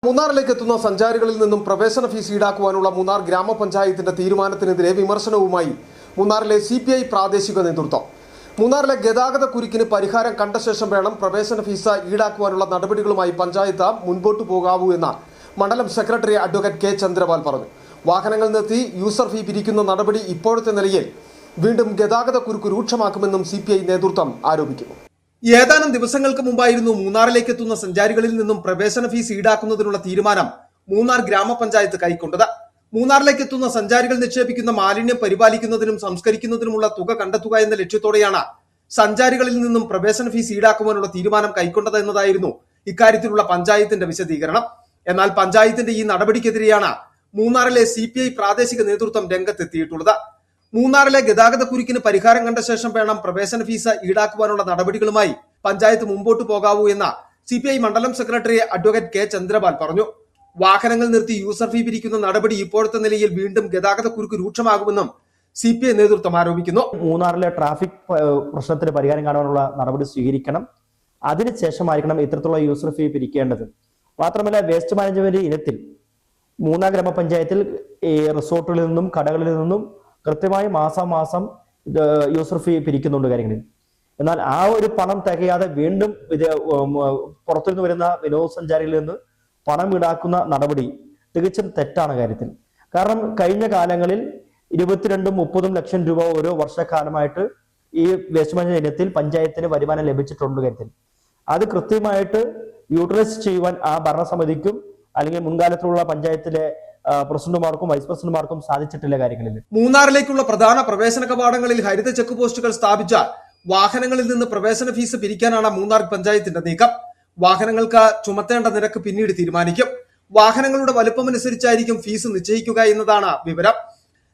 മൂന്നാറിലേക്ക് എത്തുന്ന സഞ്ചാരികളിൽ നിന്നും പ്രവേശന ഫീസ് ഈടാക്കുവാനുള്ള മൂന്നാർ ഗ്രാമപഞ്ചായത്തിന്റെ തീരുമാനത്തിനെതിരെ വിമർശനവുമായി മൂന്നാറിലെ CPI പ്രാദേശിക നേതൃത്വം. മൂന്നാറിലെ ഗതാഗത കുരുക്കിന് പരിഹാരം കണ്ട ശേഷം വേണം പ്രവേശന ഫീസ് ഈടാക്കുവാനുള്ള നടപടികളുമായി പഞ്ചായത്ത് മുൻപോട്ടു പോകാവൂ എന്ന് മണ്ഡലം സെക്രട്ടറി അഡ്വക്കേറ്റ് കെ ചന്ദ്രപാൽ പറഞ്ഞു. വാഹനങ്ങൾ നിർത്തി യൂസർ ഫീ പിരിക്കുന്ന നടപടി ഇപ്പോഴത്തെ നിലയിൽ വീണ്ടും ഗതാഗത കുരുക്ക് രൂക്ഷമാക്കുമെന്നും CPI നേതൃത്വം ആരോപിക്കുന്നു. ഏതാനും ദിവസങ്ങൾക്ക് മുമ്പായിരുന്നു മൂന്നാറിലേക്ക് എത്തുന്ന സഞ്ചാരികളിൽ നിന്നും പ്രവേശന ഫീസ് ഈടാക്കുന്നതിനുള്ള തീരുമാനം മൂന്നാർ ഗ്രാമപഞ്ചായത്ത് കൈക്കൊണ്ടത്. മൂന്നാറിലേക്ക് എത്തുന്ന സഞ്ചാരികൾ നിക്ഷേപിക്കുന്ന മാലിന്യം പരിപാലിക്കുന്നതിനും സംസ്കരിക്കുന്നതിനുമുള്ള തുക കണ്ടെത്തുക എന്ന ലക്ഷ്യത്തോടെയാണ് സഞ്ചാരികളിൽ നിന്നും പ്രവേശന ഫീസ് ഈടാക്കുവാനുള്ള തീരുമാനം കൈക്കൊണ്ടത് എന്നതായിരുന്നു ഇക്കാര്യത്തിലുള്ള പഞ്ചായത്തിന്റെ വിശദീകരണം. എന്നാൽ പഞ്ചായത്തിന്റെ ഈ നടപടിക്കെതിരെയാണ് മൂന്നാറിലെ CPI പ്രാദേശിക നേതൃത്വം രംഗത്തെത്തിയിട്ടുള്ളത്. മൂന്നാറിലെ ഗതാഗത കുരുക്കിന് പരിഹാരം കണ്ട ശേഷം വേണം പ്രവേശന ഫീസ് ഈടാക്കുവാനുള്ള നടപടികളുമായി പഞ്ചായത്ത് മുമ്പോട്ട് പോകാവൂ എന്ന് CPI മണ്ഡലം സെക്രട്ടറി അഡ്വക്കേറ്റ് കെ ചന്ദ്രപാൽ പറഞ്ഞു. വാഹനങ്ങൾ നിർത്തി യൂസർ ഫീ പിരിക്കുന്ന നടപടി ഇപ്പോഴത്തെ നിലയിൽ വീണ്ടും ഗതാഗത കുരുക്ക് രൂക്ഷമാകുമെന്നും CPI നേതൃത്വം ആരോപിക്കുന്നു. മൂന്നാറിലെ ട്രാഫിക് പ്രശ്നത്തിന് പരിഹാരം കാണാനുള്ള നടപടി സ്വീകരിക്കണം. അതിനുശേഷമായിരിക്കണം ഇത്തരത്തിലുള്ള യൂസർ ഫീ പിരിക്കേണ്ടത്. മാത്രമല്ല, വേസ്റ്റ് മാനേജ്മെന്റ് ഇനത്തിൽ മൂന്നാർ ഗ്രാമപഞ്ചായത്തിൽ റിസോർട്ടുകളിൽ നിന്നും കടകളിൽ നിന്നും കൃത്യമായി മാസം യൂസർ ഫീ പിരിക്കുന്നുണ്ട് കാര്യങ്ങളിൽ. എന്നാൽ ആ ഒരു പണം തികയാതെ വീണ്ടും പുറത്തുനിന്ന് വരുന്ന വിനോദസഞ്ചാരികളിൽ നിന്ന് പണം ഈടാക്കുന്ന നടപടി തികച്ചും തെറ്റാണ് കാര്യത്തിൽ. കാരണം കഴിഞ്ഞ കാലങ്ങളിൽ 22-30 ലക്ഷം രൂപ ഓരോ വർഷക്കാലമായിട്ട് ഈ വേസ്റ്റ് മാനേജ്മെന്റ് ഇനത്തിൽ പഞ്ചായത്തിന് വരുമാനം ലഭിച്ചിട്ടുണ്ട് കാര്യത്തിൽ. അത് കൃത്യമായിട്ട് യൂട്ടിലൈസ് ചെയ്യുവാൻ ആ ഭരണസമിതിക്കും അല്ലെങ്കിൽ മുൻകാലത്തിലുള്ള പഞ്ചായത്തിലെ പ്രസിഡന്റുമാർക്കും വൈസ് പ്രസിഡന്റുമാർക്കും സാധിച്ചിട്ടില്ല കാര്യങ്ങളിൽ. മൂന്നാറിലേക്കുള്ള പ്രധാന പ്രവേശന കവാടങ്ങളിൽ ഹരിത ചെക്ക് പോസ്റ്റുകൾ സ്ഥാപിച്ച വാഹനങ്ങളിൽ നിന്ന് പ്രവേശന ഫീസ് പിരിക്കാനാണ് മൂന്നാർ പഞ്ചായത്തിന്റെ നീക്കം. വാഹനങ്ങൾക്ക് ചുമത്തേണ്ട നിരക്ക് പിന്നീട് തീരുമാനിക്കും. വാഹനങ്ങളുടെ വലുപ്പമനുസരിച്ചായിരിക്കും ഫീസ് നിശ്ചയിക്കുക എന്നതാണ് വിവരം.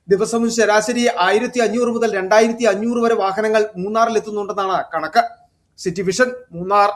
ദിവസവും ശരാശരി 1500 മുതൽ 2500 വരെ വാഹനങ്ങൾ മൂന്നാറിൽ എത്തുന്നുണ്ടെന്നാണ് കണക്ക്. City vision, Munnar.